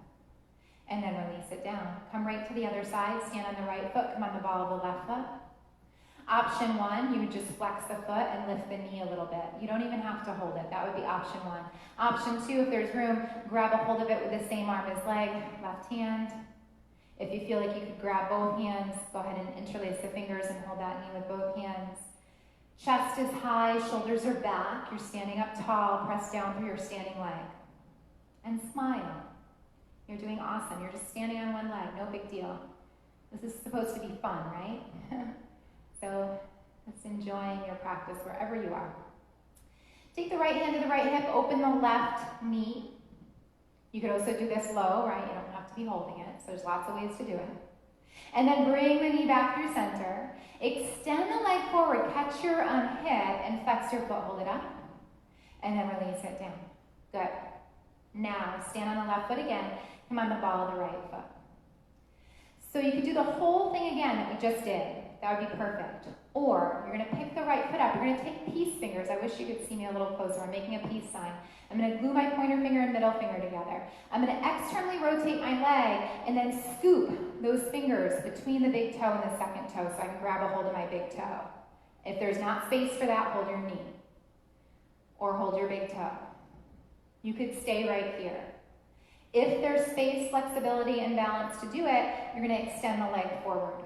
Speaker 1: And then release it down. Come right to the other side, stand on the right foot, come on the ball of the left foot. Option one, you would just flex the foot and lift the knee a little bit. You don't even have to hold it. That would be option one. Option two, if there's room, grab a hold of it with the same arm as leg, left hand. If you feel like you could grab both hands, go ahead and interlace the fingers and hold that knee with both hands. Chest is high, shoulders are back. You're standing up tall, press down through your standing leg. And smile. You're doing awesome. You're just standing on one leg, no big deal. This is supposed to be fun, right? So let's enjoy your practice wherever you are. Take the right hand to the right hip, open the left knee. You could also do this low, right? You don't have to be holding it, so there's lots of ways to do it. And then bring the knee back through center. Extend the leg forward, catch your hip, and flex your foot, hold it up. And then release it down. Good. Now, stand on the left foot again, come on the ball of the right foot. So you could do the whole thing again that we just did. That would be perfect. Or you're going to pick the right foot up. You're going to take peace fingers. I wish you could see me a little closer. I'm making a peace sign. I'm going to glue my pointer finger and middle finger together. I'm going to externally rotate my leg and then scoop those fingers between the big toe and the second toe so I can grab a hold of my big toe. If there's not space for that, hold your knee. Or hold your big toe. You could stay right here. If there's space, flexibility, and balance to do it, you're going to extend the leg forward.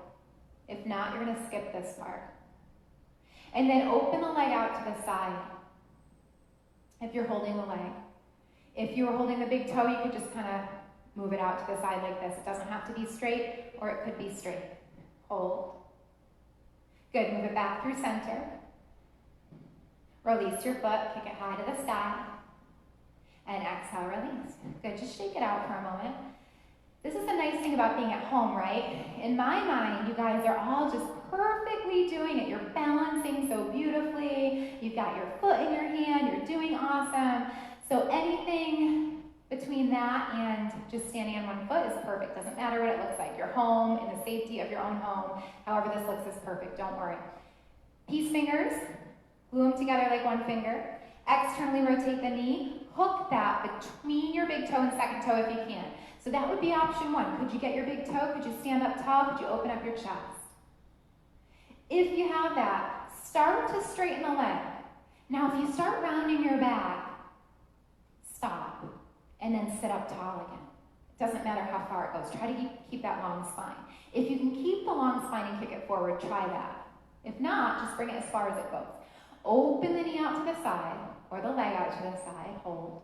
Speaker 1: If not, you're going to skip this part. And then open the leg out to the side if you're holding the leg. If you were holding the big toe, you could just kind of move it out to the side like this. It doesn't have to be straight, or it could be straight. Hold. Good, move it back through center. Release your foot, kick it high to the sky. And exhale, release. Good, just shake it out for a moment. This is the nice thing about being at home, right? In my mind, you guys are all just perfectly doing it. You're balancing so beautifully. You've got your foot in your hand. You're doing awesome. So anything between that and just standing on one foot is perfect. Doesn't matter what it looks like. You're home in the safety of your own home. However this looks is perfect. Don't worry. Peace fingers. Glue them together like one finger. Externally rotate the knee. Hook that between your big toe and second toe if you can. So that would be option one. Could you get your big toe? Could you stand up tall? Could you open up your chest? If you have that, start to straighten the leg. Now, if you start rounding your back, stop, and then sit up tall again. It doesn't matter how far it goes. Try to keep that long spine. If you can keep the long spine and kick it forward, try that. If not, just bring it as far as it goes. Open the knee out to the side, or the leg out to the side. Hold.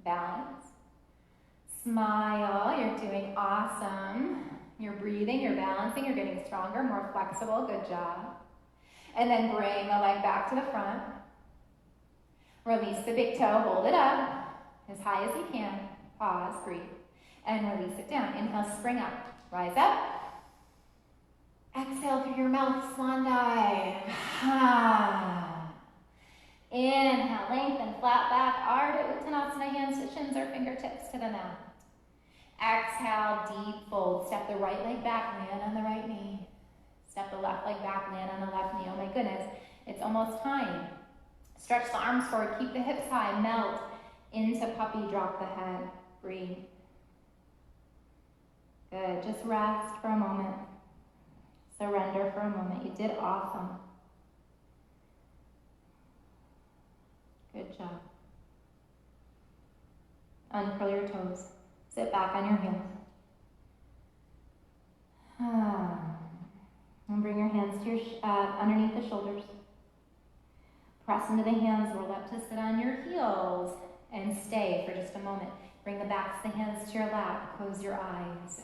Speaker 1: Balance. Smile. You're doing awesome. You're breathing, you're balancing, you're getting stronger, more flexible. Good job. And then bring the leg back to the front. Release the big toe, hold it up as high as you can. Pause, breathe, and release it down. Inhale, spring up. Rise up. Exhale through your mouth, swan dive. Inhale, lengthen, flat back, Ardha Uttanasana, hands to shins or fingertips to the mat. Exhale, deep fold. Step the right leg back, land on the right knee. Step the left leg back, land on the left knee. Oh my goodness, it's almost time. Stretch the arms forward, keep the hips high, melt into puppy, drop the head, breathe. Good, just rest for a moment. Surrender for a moment. You did awesome. Good job. Uncurl your toes. Sit back on your heels. And bring your hands to your underneath the shoulders. Press into the hands, roll up to sit on your heels, and stay for just a moment. Bring the backs of the hands to your lap. Close your eyes.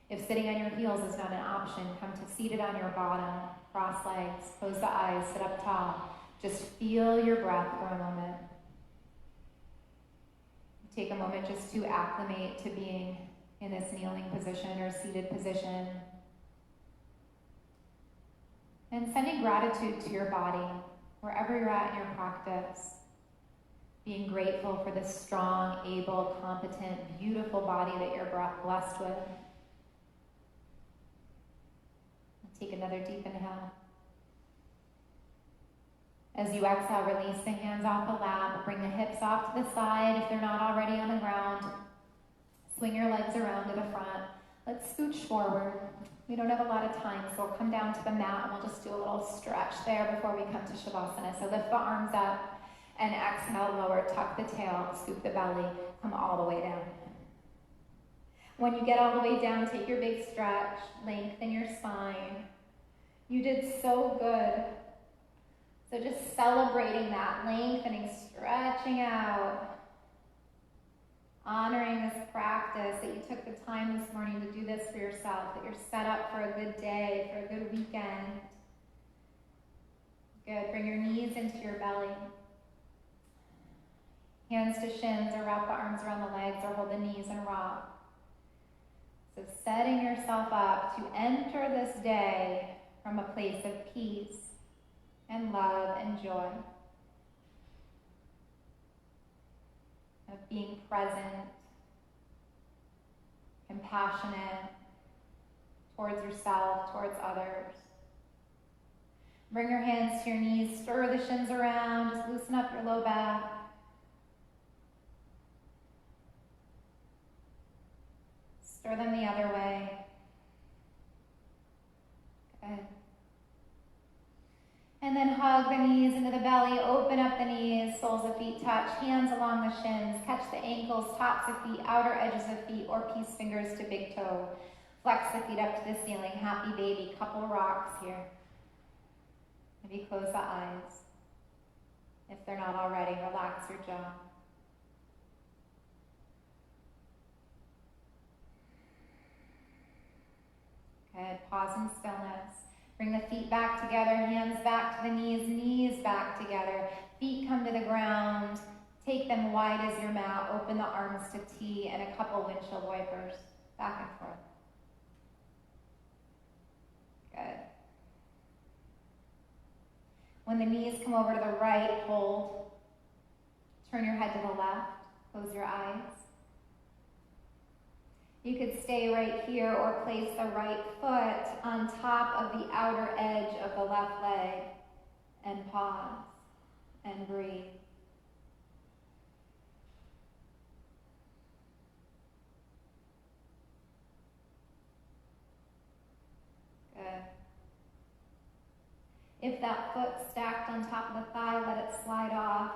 Speaker 1: If sitting on your heels is not an option, come to seated on your bottom. Cross legs, close the eyes, sit up tall. Just feel your breath for a moment. Take a moment just to acclimate to being in this kneeling position or seated position. And sending gratitude to your body, wherever you're at in your practice. Being grateful for this strong, able, competent, beautiful body that you're blessed with. Take another deep inhale. As you exhale, release the hands off the lap. Bring the hips off to the side if they're not already on the ground. Swing your legs around to the front. Let's scooch forward. We don't have a lot of time, so we'll come down to the mat and we'll just do a little stretch there before we come to Shavasana. So lift the arms up and exhale, lower, tuck the tail, scoop the belly, come all the way down. When you get all the way down, take your big stretch, lengthen your spine. You did so good. So just celebrating that, lengthening, stretching out, honoring this practice, that you took the time this morning to do this for yourself, that you're set up for a good day, for a good weekend. Good, bring your knees into your belly. Hands to shins, or wrap the arms around the legs, or hold the knees and rock. So setting yourself up to enter this day from a place of peace and love and joy, of being present, compassionate towards yourself, towards others. Bring your hands to your knees, stir the shins around, just loosen up your low back. Stir them the other way. Good. And then hug the knees into the belly, open up the knees, soles of feet touch, hands along the shins, catch the ankles, tops of feet, outer edges of feet, or peace fingers to big toe. Flex the feet up to the ceiling, happy baby, couple rocks here. Maybe close the eyes. If they're not already, relax your jaw. Good, pause in stillness. Bring the feet back together, hands back to the knees, knees back together. Feet come to the ground. Take them wide as your mat. Open the arms to T and a couple windshield wipers. Back and forth. Good. When the knees come over to the right, hold. Turn your head to the left. Close your eyes. You could stay right here or place the right foot on top of the outer edge of the left leg and pause and breathe. Good. If that foot's stacked on top of the thigh, let it slide off.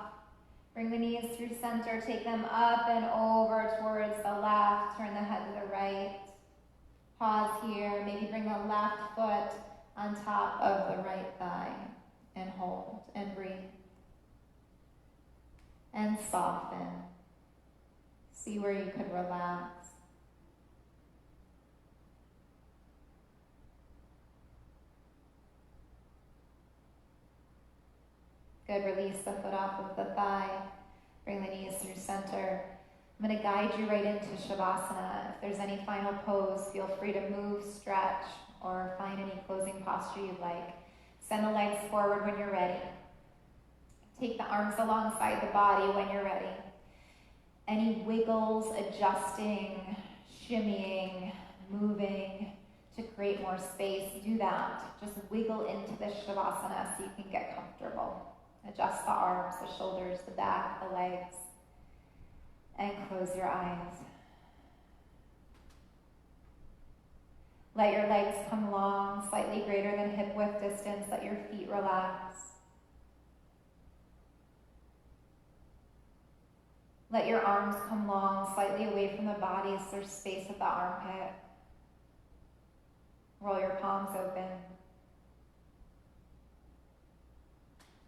Speaker 1: Bring the knees through center, take them up and over towards the left, turn the head to the right. Pause here, maybe bring the left foot on top of the right thigh and hold and breathe. And soften. See where you could relax. Good, release the foot off of the thigh. Bring the knees through center. I'm going to guide you right into Shavasana. If there's any final pose, feel free to move, stretch, or find any closing posture you'd like. Send the legs forward when you're ready. Take the arms alongside the body when you're ready. Any wiggles, adjusting, shimmying, moving to create more space, do that. Just wiggle into the Shavasana so you can get comfortable. Adjust the arms, the shoulders, the back, the legs, and close your eyes. Let your legs come long, slightly greater than hip width distance. Let your feet relax. Let your arms come long, slightly away from the body so there's space at the armpit. Roll your palms open.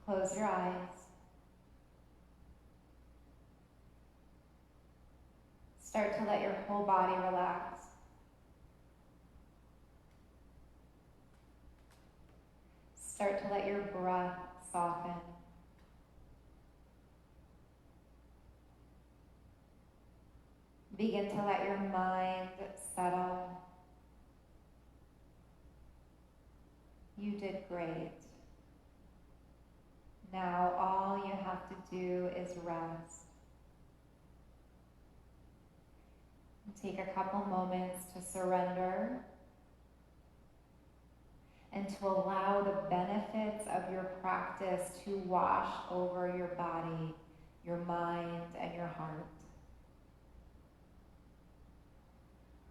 Speaker 1: Close your eyes. Start to let your whole body relax. Start to let your breath soften. Begin to let your mind settle. You did great. Now all you have to do is rest. Take a couple moments to surrender and to allow the benefits of your practice to wash over your body, your mind, and your heart.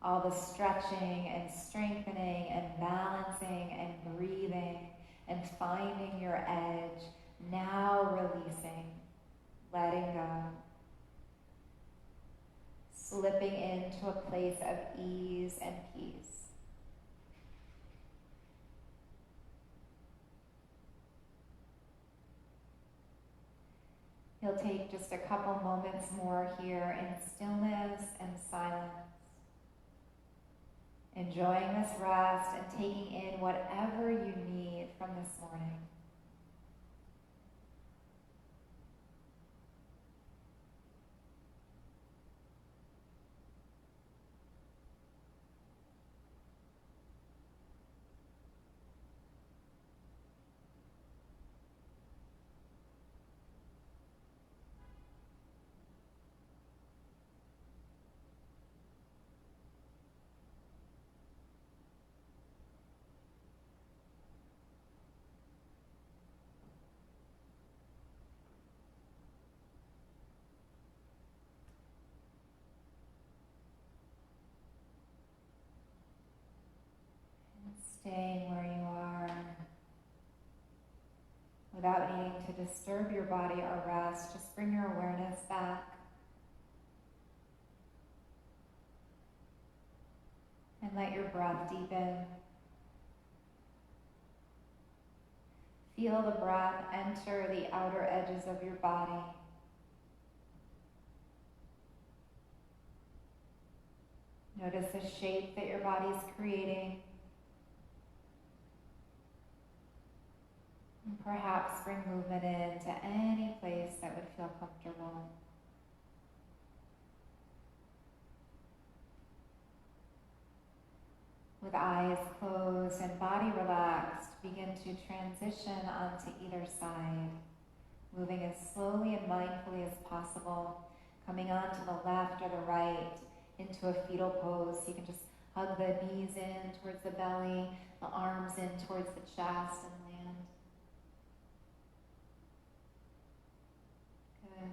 Speaker 1: All the stretching and strengthening and balancing and breathing and finding your edge, now releasing, letting go. Slipping into a place of ease and peace. You'll take just a couple moments more here in stillness and silence, enjoying this rest and taking in whatever you need from this morning. without needing to disturb your body or rest, just bring your awareness back. And let your breath deepen. Feel the breath enter the outer edges of your body. Notice the shape that your body is creating. And perhaps bring movement into any place that would feel comfortable. With eyes closed and body relaxed, begin to transition onto either side, moving as slowly and mindfully as possible, coming onto the left or the right into a fetal pose. You can just hug the knees in towards the belly, the arms in towards the chest, and land. Good.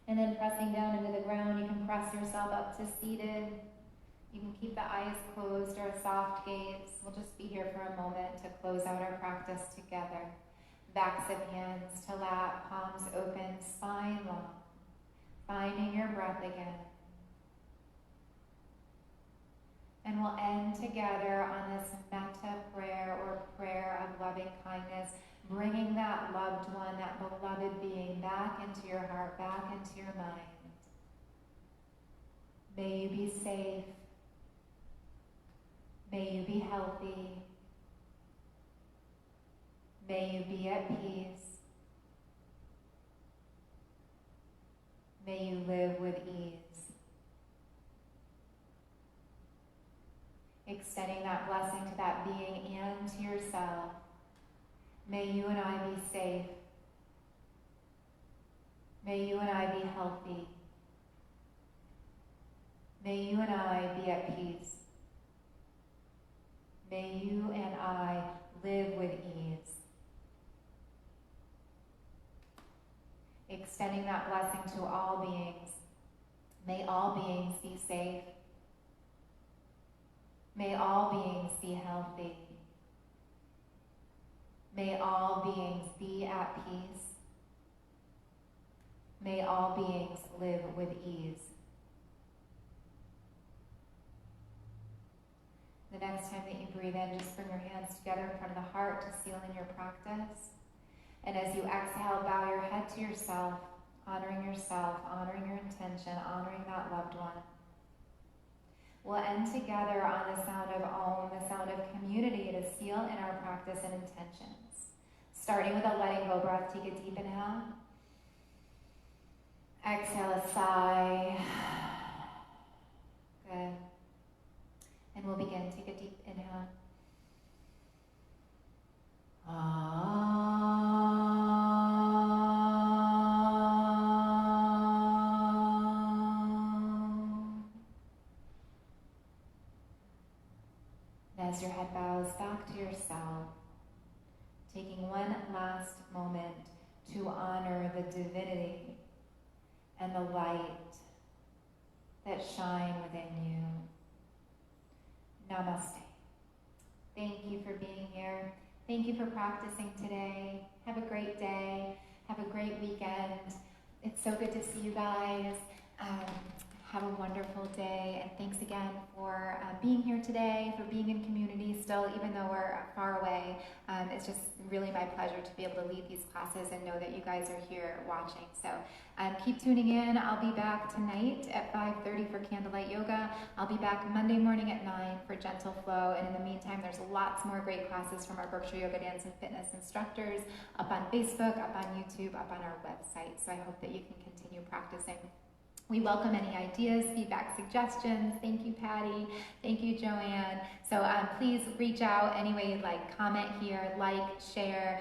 Speaker 1: And then pressing down into the ground, you can press yourself up to seated. You can keep the eyes closed or a soft gaze. We'll just be here for a moment to close out our practice together. Backs of hands to lap, palms open, spine long. Finding your breath again. And we'll end together on this metta prayer or prayer of loving kindness, bringing that loved one, that beloved being back into your heart, back into your mind. May you be safe. May you be healthy. May you be at peace. May you live with ease. Extending that blessing to that being and to yourself. May you and I be safe. May you and I be healthy. May you and I be at peace. May you and I live with ease. Extending that blessing to all beings. May all beings be safe. May all beings be healthy. May all beings be at peace. May all beings live with ease. The next time that you breathe in, just bring your hands together in front of the heart to seal in your practice. And as you exhale, bow your head to yourself, honoring your intention, honoring that loved one. We'll end together on the sound of Om, the sound of community, to seal in our practice and intentions. Starting with a letting go breath, take a deep inhale. Exhale a sigh. Good. And we'll begin. Take a deep inhale. As your head bows back to yourself, taking one last moment to honor the divinity and the light that shine within you. Namaste. Thank you for being here. Thank you for practicing today. Have a great day. Have a great weekend. It's so good to see you guys. Have a wonderful day, and thanks again for being here today, for being in community still, even though we're far away. It's just really my pleasure to be able to lead these classes and know that you guys are here watching. So keep tuning in. I'll be back tonight at 5:30 for Candlelight Yoga. I'll be back Monday morning at 9 for Gentle Flow, and in the meantime, there's lots more great classes from our Berkshire Yoga Dance and Fitness instructors up on Facebook, up on YouTube, up on our website. So I hope that you can continue practicing. We welcome any ideas, feedback, suggestions. Thank you, Patty. Thank you, Joanne. So please reach out any way you'd like. Comment here, like, share,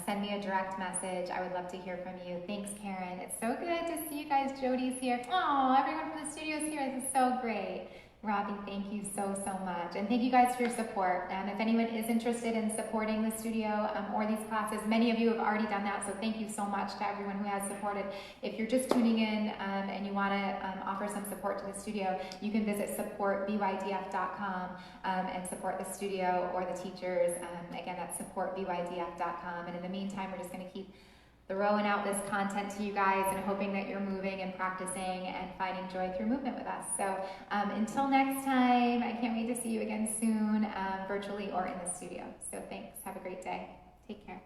Speaker 1: send me a direct message. I would love to hear from you. Thanks, Karen. It's so good to see you guys. Jody's here. Oh, everyone from the studio's here. This is so great. Robbie, thank you so, so much. And thank you guys for your support. If anyone is interested in supporting the studio or these classes, many of you have already done that, so thank you so much to everyone who has supported. If you're just tuning in and you want to offer some support to the studio, you can visit supportbydf.com and support the studio or the teachers. Again, that's supportbydf.com. And in the meantime, we're just going to keep throwing out this content to you guys and hoping that you're moving and practicing and finding joy through movement with us. So until next time, I can't wait to see you again soon, virtually or in the studio. So thanks. Have a great day. Take care.